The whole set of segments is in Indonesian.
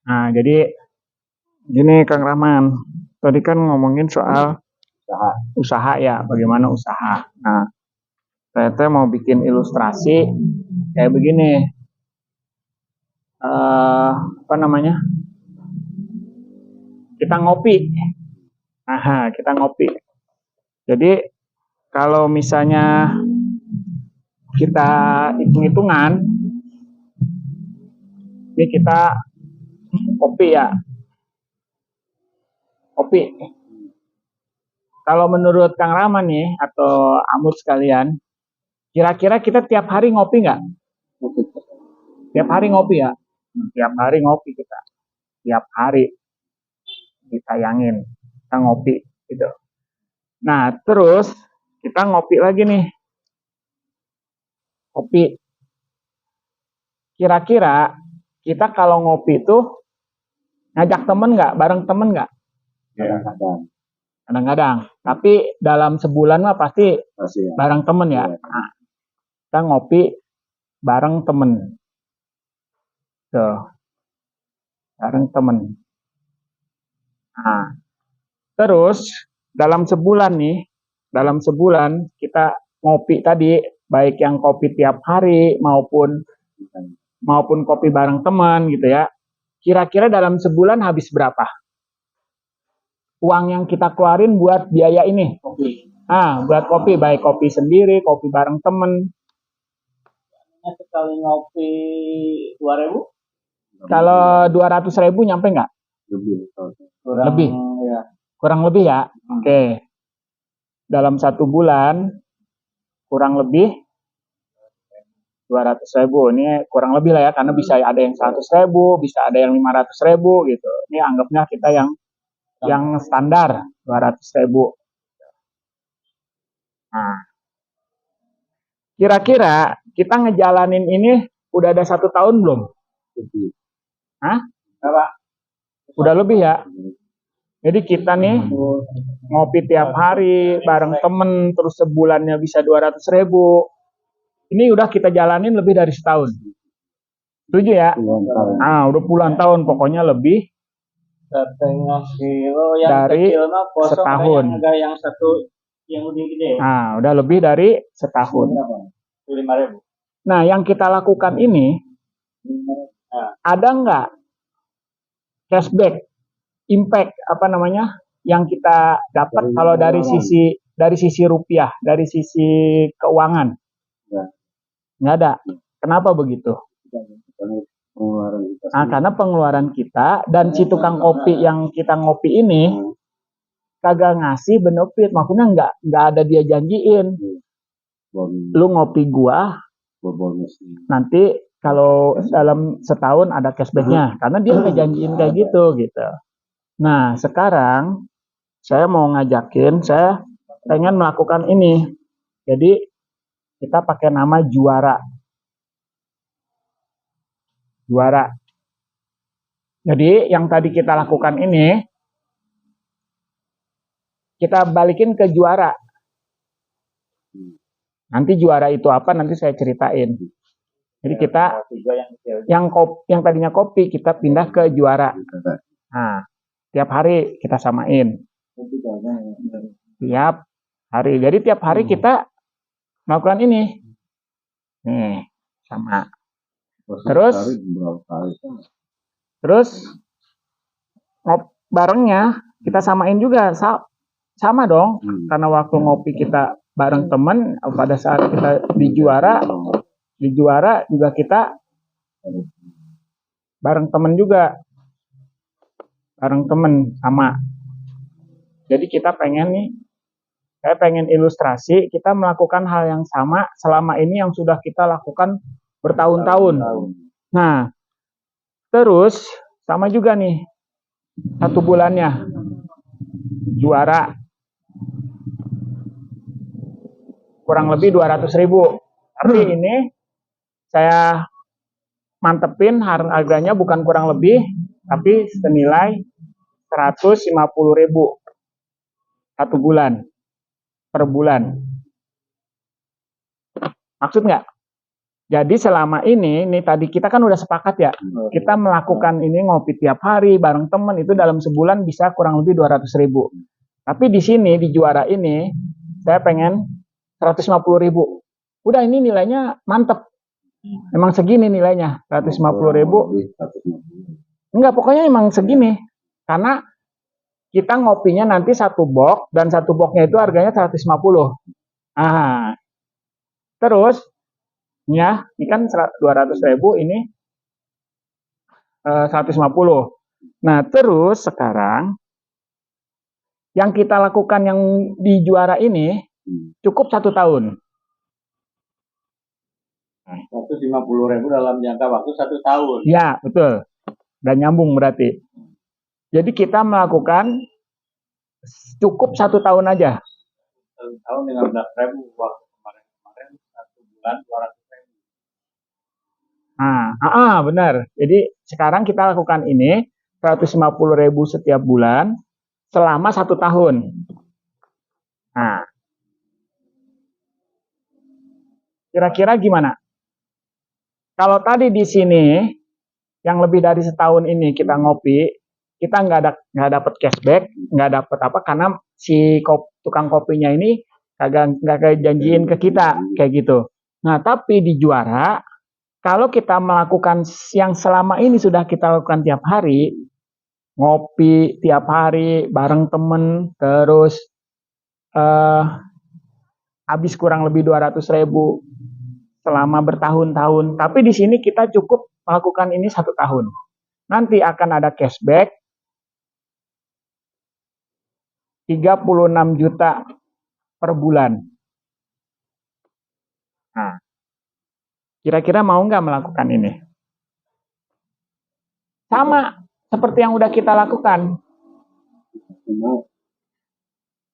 Nah, jadi gini Kang Rahman, tadi kan ngomongin soal usaha ya, bagaimana usaha. Nah, saya mau bikin ilustrasi kayak begini. Apa namanya? Kita ngopi. Nah, kita ngopi. Jadi kalau misalnya kita hitung-hitungan, ini kita kopi ya, kopi. Kalau menurut Kang Rahman nih atau Amut sekalian, kira-kira kita tiap hari ngopi nggak? Tiap hari ngopi ya? Tiap hari ngopi kita. Tiap hari ditayangin kita ngopi gitu. Nah, terus kita ngopi lagi nih. Kopi. Kira-kira kita kalau ngopi itu ngajak temen nggak? Bareng temen nggak? Kadang-kadang. Kadang-kadang. Tapi dalam sebulan mah pasti ya. Bareng temen ya. Nah, kita ngopi bareng temen. Tuh. Bareng temen. Nah, terus dalam sebulan nih, dalam sebulan kita ngopi tadi, baik yang kopi tiap hari maupun kopi bareng teman gitu ya. Kira-kira dalam sebulan habis berapa? Uang yang kita keluarin buat biaya ini. Kopi. Buat kopi, baik kopi sendiri, kopi bareng temen. Sekali ngopi 2.000? Kalau 200.000 nyampe nggak? Lebih. Ya. Kurang lebih ya. Oke. Dalam satu bulan kurang lebih 200.000. Ini kurang lebih lah ya, karena bisa ada yang 100.000, bisa ada yang 500.000 gitu. Ini anggapnya kita yang standar 200.000. Nah, kira-kira kita ngejalanin ini udah ada 1 tahun belum? Hah? Udah lebih ya. Jadi kita nih ngopi tiap hari bareng temen, terus sebulannya bisa 200.000. Ini udah kita jalanin lebih dari setahun. Setuju ya? Udah puluhan tahun, pokoknya lebih dari setahun. Yang satu yang lebih gede. Udah lebih dari setahun. 5.000. Nah, yang kita lakukan ini ada nggak cashback, impact apa namanya yang kita dapat kalau dari sisi rupiah, dari sisi keuangan? Nggak ada. Kenapa begitu? Karena pengeluaran kita dan si tukang kopi yang kita ngopi ini kagak ngasih benefit, maksudnya nggak ada dia janjiin. Lu ngopi gua, nanti kalau dalam setahun ada cashbacknya, karena dia nggak janjiin kayak gitu. Nah, sekarang saya mau ngajakin, saya pengen melakukan ini. Jadi kita pakai nama Juara. Juara. Jadi yang tadi kita lakukan ini, kita balikin ke Juara. Nanti Juara itu apa? Nanti saya ceritain. Jadi kita yang tadinya kopi kita pindah ke Juara. Nah, tiap hari kita samain. Tiap hari. Jadi tiap hari kita melakukan ini. Nih, sama. Terus barengnya kita samain juga sama dong. Karena waktu ngopi kita bareng temen, pada saat kita di Juara juga kita bareng temen juga. Bareng temen sama. Jadi kita saya pengen ilustrasi kita melakukan hal yang sama selama ini yang sudah kita lakukan bertahun-tahun. Nah, terus sama juga nih 1 bulannya Juara kurang lebih 200.000. Tapi ini saya mantepin harganya bukan kurang lebih, tapi senilai 150.000 1 bulan per bulan. Maksud nggak? Jadi selama ini tadi kita kan udah sepakat ya, kita melakukan ini ngopi tiap hari bareng temen itu dalam sebulan bisa kurang lebih 200.000. Tapi di sini di Juara ini saya pengen 150.000. Udah ini nilainya mantep. Emang segini nilainya 150.000. Enggak, pokoknya emang segini. Karena kita ngopinya nanti satu box dan satu boxnya itu harganya 150. Ah, terus ya, ini kan 200.000 ini 150. Nah, terus sekarang yang kita lakukan yang di Juara ini cukup 1 tahun. 150.000 dalam jangka waktu 1 tahun. Ya, betul. Dan nyambung berarti. Jadi kita melakukan cukup 1 tahun aja. 1 tahun 15.000 waktu kemarin 1 bulan 200.000. Benar. Jadi sekarang kita lakukan ini 150.000 setiap bulan selama 1 tahun. Nah, kira-kira gimana? Kalau tadi di sini yang lebih dari setahun ini kita ngopi, kita nggak dapat cashback, nggak dapat apa karena si tukang kopinya ini nggak janjiin ke kita kayak gitu. Nah, tapi di Juara kalau kita melakukan yang selama ini sudah kita lakukan tiap hari, ngopi tiap hari bareng temen, terus habis kurang lebih 200.000 selama bertahun-tahun. Tapi di sini kita cukup melakukan ini 1 tahun. Nanti akan ada cashback 36 juta per bulan. Nah, kira-kira mau nggak melakukan ini? Sama seperti yang udah kita lakukan.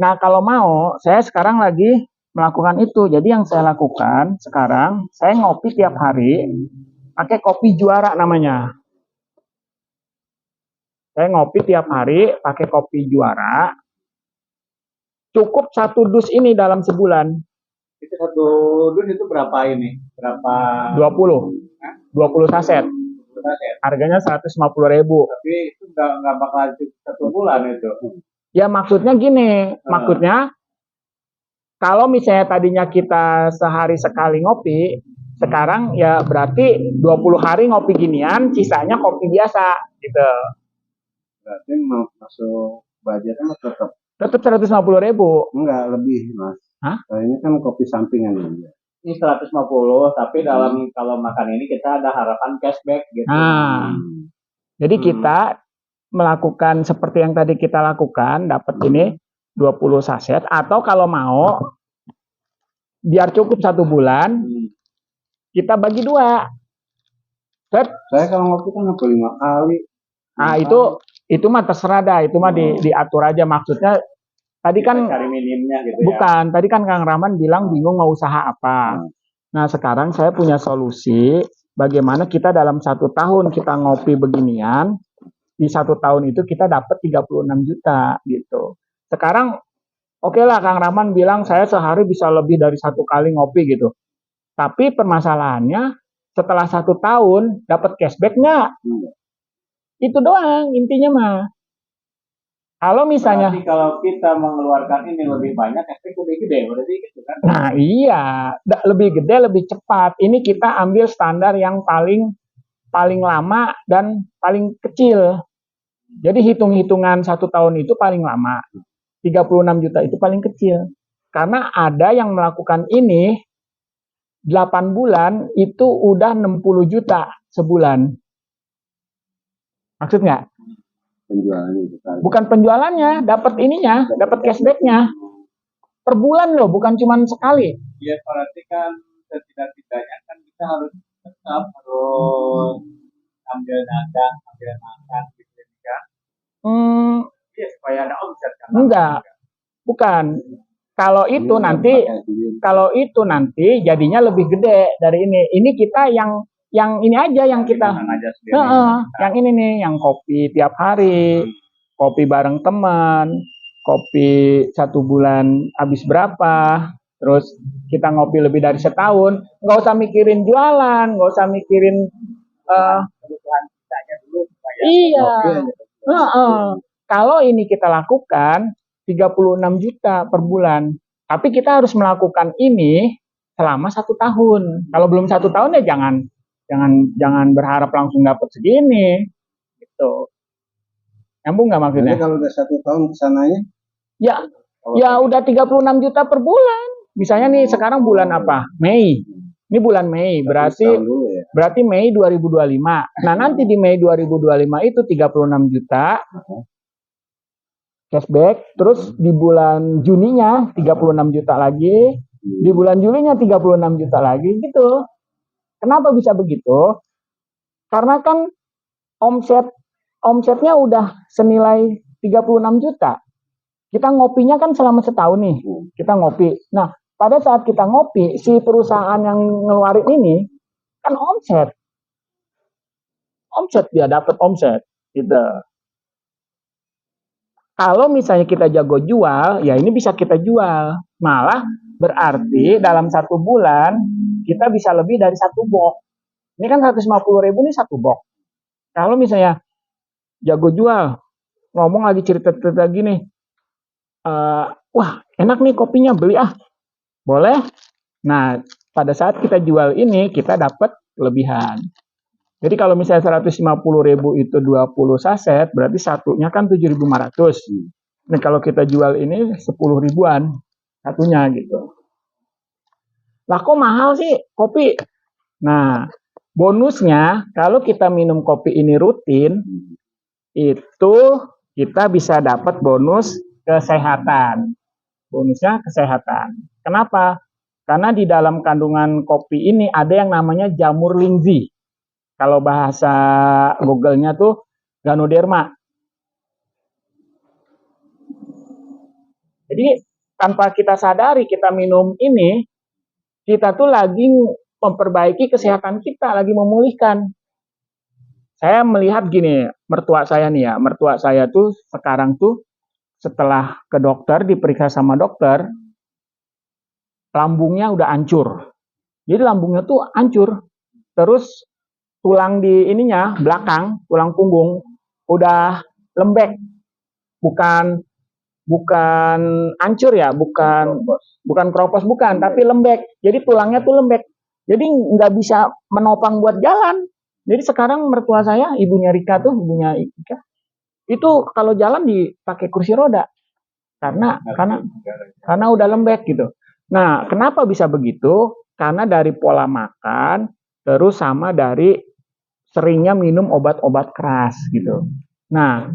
Nah, kalau mau, saya sekarang lagi melakukan itu. Jadi yang saya lakukan sekarang, saya ngopi tiap hari, pakai kopi Juara namanya. Saya ngopi tiap hari, pakai kopi Juara. Cukup 1 dus ini dalam sebulan. Itu 1 dus itu berapa ini? Berapa? 20 saset. Harganya 150.000. Tapi itu nggak bakal cukup 1 bulan itu. Ya maksudnya gini, maksudnya kalau misalnya tadinya kita sehari sekali ngopi, sekarang ya berarti 20 hari ngopi ginian, sisanya kopi biasa gitu. Berarti masuk budgetnya Tetap 150.000. Enggak, lebih Mas. Hah? Ini kan kopi sampingan ya. Ini 150, tapi dalam kalau makan ini kita ada harapan cashback gitu. Jadi kita melakukan seperti yang tadi kita lakukan, dapat ini 20 saset, atau kalau mau biar cukup 1 bulan, kita bagi 2. Saya kalau ngopi kan ngopi 5 kali. Nah, itu mah terserah dah, itu mah diatur aja. Maksudnya tadi kan cari minimnya gitu bukan, tadi kan Kang Rahman bilang bingung mau usaha apa. Nah, sekarang saya punya solusi bagaimana kita dalam 1 tahun kita ngopi beginian, di 1 tahun itu kita dapat 36 juta gitu. Sekarang oke lah Kang Rahman bilang saya sehari bisa lebih dari 1 kali ngopi gitu. Tapi permasalahannya setelah 1 tahun dapat cashback nggak? Itu doang intinya mah. Kalau misalnya berarti kalau kita mengeluarkan ini lebih banyak, efek lebih gede, berarti gitu kan? Nah iya, lebih gede, lebih cepat. Ini kita ambil standar yang paling lama dan paling kecil. Jadi hitung-hitungan 1 tahun itu paling lama, 36 juta itu paling kecil. Karena ada yang melakukan ini 8 bulan itu udah 60 juta sebulan. Maksud nggak? Penjualannya bukan penjualannya, dapat ininya, dapat cashbacknya per bulan loh, bukan cuma sekali. Iya, berarti kan setidak-tidaknya kan kita harus tetap ambil dagang, ambil makan gitu kan? Iya, supaya ada omset kan? Enggak, bukan. Kalau itu nanti jadinya lebih gede dari ini. Ini kita yang ini aja yang kita, yang ini nih, yang kopi tiap hari, kopi bareng teman, kopi 1 bulan habis berapa, terus kita ngopi lebih dari setahun, nggak usah mikirin jualan, nggak usah mikirin kebutuhan kita aja dulu supaya iya. Kalau ini kita lakukan 36 juta per bulan, tapi kita harus melakukan ini selama 1 tahun. Kalau belum 1 tahun ya jangan berharap langsung dapat segini, gitu. Nyambung nggak maksudnya? Jadi kalau udah 1 tahun kesananya? Ya udah 36 juta per bulan. Misalnya nih sekarang bulan apa? Mei. Ini bulan Mei, berarti Mei 2025. Nah, nanti di Mei 2025 itu 36 juta cashback, terus di bulan Juninya 36 juta lagi, di bulan Julinya 36 juta lagi gitu. Kenapa bisa begitu? Karena kan omsetnya udah senilai 36 juta. Kita ngopinya kan selama setahun nih. Kita ngopi. Nah, pada saat kita ngopi, si perusahaan yang ngeluarin ini kan omset. Omset dia dapat omset gitu. Kalau misalnya kita jago jual, ya ini bisa kita jual. Malah berarti dalam 1 bulan kita bisa lebih dari 1 box. Ini kan 150.000 nih 1 box. Kalau misalnya jago jual, ngomong lagi cerita-cerita gini, wah enak nih kopinya, beli ah, boleh. Nah, pada saat kita jual ini kita dapat kelebihan. Jadi kalau misalnya 150.000 itu 20 saset, berarti satunya kan 7.500. Nah, kalau kita jual ini 10 ribuan satunya gitu. Lah kok mahal sih kopi? Nah, bonusnya kalau kita minum kopi ini rutin, itu kita bisa dapat bonus kesehatan. Bonusnya kesehatan. Kenapa? Karena di dalam kandungan kopi ini ada yang namanya jamur lingzi. Kalau bahasa Google-nya tuh Ganoderma. Jadi tanpa kita sadari kita minum ini, kita tuh lagi memperbaiki kesehatan kita, lagi memulihkan. Saya melihat gini, mertua saya nih ya, mertua saya tuh sekarang tuh setelah ke dokter, diperiksa sama dokter, lambungnya udah hancur. Jadi lambungnya tuh hancur. Terus tulang di ininya belakang, tulang punggung udah lembek, bukan hancur ya, bukan kropos, bukan, tapi lembek. Jadi tulangnya tuh lembek, jadi nggak bisa menopang buat jalan. Jadi sekarang mertua saya, ibunya Ika, itu kalau jalan dipakai kursi roda karena udah lembek gitu. Nah, kenapa bisa begitu? Karena dari pola makan, terus sama dari seringnya minum obat-obat keras gitu. Nah,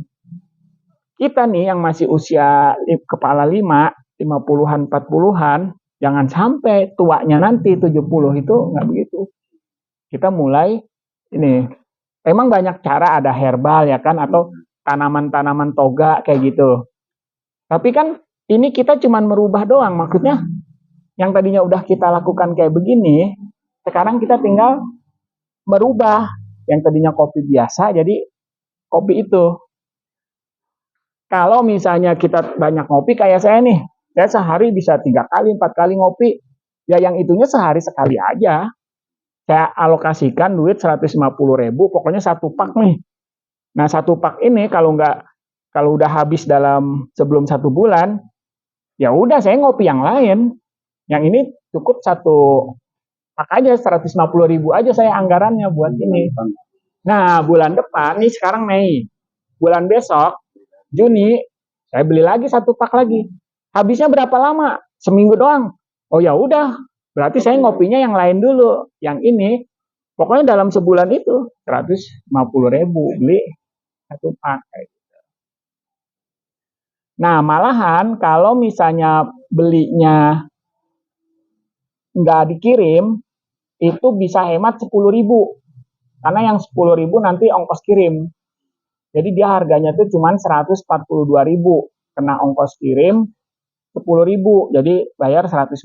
kita nih yang masih usia kepala 50-an, 40-an, jangan sampai tuanya nanti 70 itu nggak begitu. Kita mulai ini, emang banyak cara, ada herbal ya kan, atau tanaman-tanaman toga kayak gitu. Tapi kan ini kita cuma merubah doang, maksudnya yang tadinya udah kita lakukan kayak begini, sekarang kita tinggal merubah yang tadinya kopi biasa jadi kopi itu. Kalau misalnya kita banyak ngopi kayak saya nih, saya sehari bisa 3 kali, 4 kali ngopi. Ya yang itunya sehari sekali aja. Saya alokasikan duit 150.000, pokoknya 1 pak nih. Nah 1 pak ini kalau udah habis dalam sebelum 1 bulan, ya udah saya ngopi yang lain. Yang ini cukup 1 pak aja, 150.000 aja saya anggarannya buat ini. Nah, bulan depan, nih sekarang Mei. Bulan besok, Juni, saya beli lagi 1 pak lagi. Habisnya berapa lama? Seminggu doang. Oh ya udah, berarti saya ngopinya yang lain dulu. Yang ini, pokoknya dalam sebulan itu 150.000 beli 1 pak. Nah, malahan kalau misalnya belinya nggak dikirim, itu bisa hemat 10.000. Karena yang 10.000 nanti ongkos kirim. Jadi dia harganya tuh cuma 142.000. Kena ongkos kirim 10.000. Jadi bayar 152.000.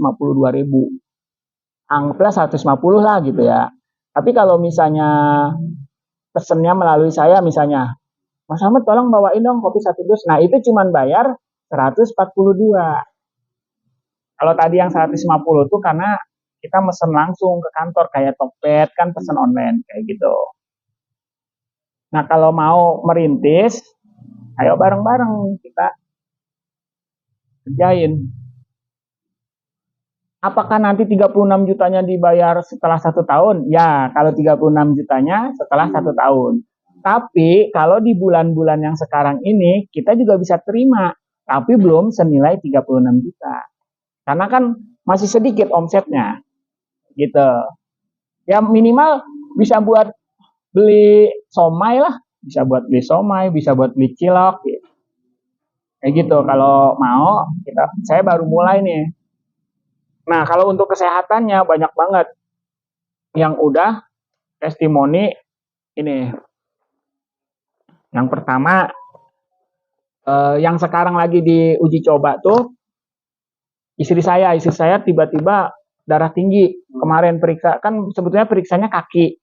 Anggaplah 150 lah gitu ya. Tapi kalau misalnya pesennya melalui saya misalnya, Mas Ahmad tolong bawain dong kopi 1 dus. Nah itu cuma bayar 142. Kalau tadi yang 150 tuh karena kita mesen langsung ke kantor kayak Tokped kan pesan online kayak gitu. Nah, kalau mau merintis, ayo bareng-bareng kita kerjain. Apakah nanti 36 jutanya dibayar setelah 1 tahun? Ya, kalau 36 jutanya setelah 1 tahun. Tapi kalau di bulan-bulan yang sekarang ini, kita juga bisa terima. Tapi belum senilai 36 juta. Karena kan masih sedikit omsetnya. Gitu. Ya minimal bisa buat beli somai lah. Bisa buat beli somai, bisa buat beli cilok. Gitu. Kayak gitu. Kalau mau, saya baru mulai nih. Nah, kalau untuk kesehatannya banyak banget yang udah testimoni ini. Yang pertama, yang sekarang lagi diuji coba tuh istri saya tiba-tiba darah tinggi. Kemarin periksa, kan sebetulnya periksanya kaki.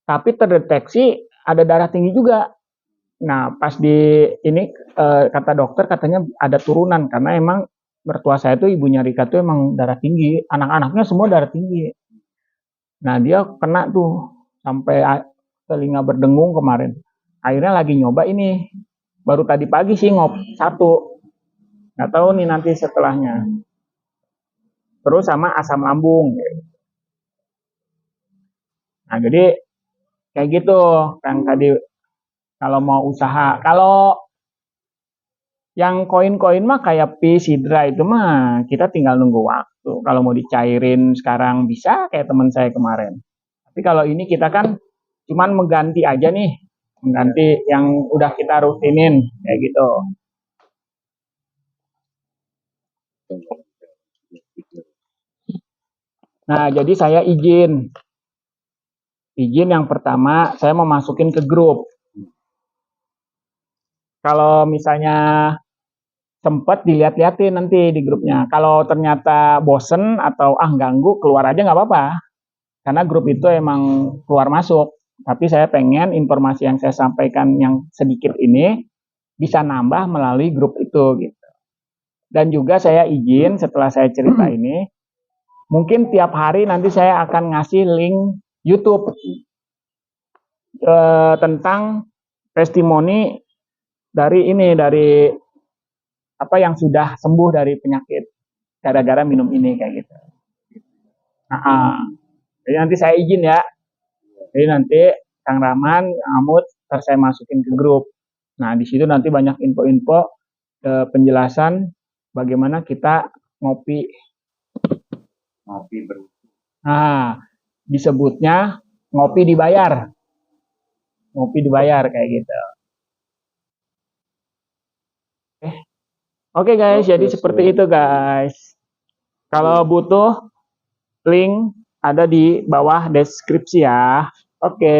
Tapi terdeteksi ada darah tinggi juga. Nah, pas di ini kata dokter katanya ada turunan karena emang mertua saya tuh ibunya Rika tuh emang darah tinggi, anak-anaknya semua darah tinggi. Nah, dia kena tuh sampai telinga berdengung kemarin. Akhirnya lagi nyoba ini. Baru tadi pagi sih satu. Nggak tahu nih nanti setelahnya. Terus sama asam lambung. Nah, jadi kayak gitu kan tadi kalau mau usaha. Kalau yang koin-koin mah kayak Sidra itu mah kita tinggal nunggu waktu. Kalau mau dicairin sekarang bisa kayak teman saya kemarin. Tapi kalau ini kita kan cuman mengganti aja nih, mengganti yang udah kita rutinin kayak gitu. Nah, jadi saya izin yang pertama saya mau masukin ke grup. Kalau misalnya sempat dilihat-liatin nanti di grupnya. Kalau ternyata bosen atau ganggu, keluar aja nggak apa-apa. Karena grup itu emang keluar masuk. Tapi saya pengen informasi yang saya sampaikan yang sedikit ini bisa nambah melalui grup itu gitu. Dan juga saya izin setelah saya cerita ini, mungkin tiap hari nanti saya akan ngasih link YouTube tentang testimoni dari apa yang sudah sembuh dari penyakit gara-gara minum ini kayak gitu. Jadi nanti saya izin ya. Jadi nanti Kang Rahman, Amut, saya masukin ke grup. Nah, di situ nanti banyak info-info penjelasan bagaimana kita ngopi. Nah, disebutnya ngopi dibayar. Ngopi dibayar kayak gitu. Oke guys, jadi seperti itu guys. Kalau butuh link ada di bawah deskripsi ya. Oke.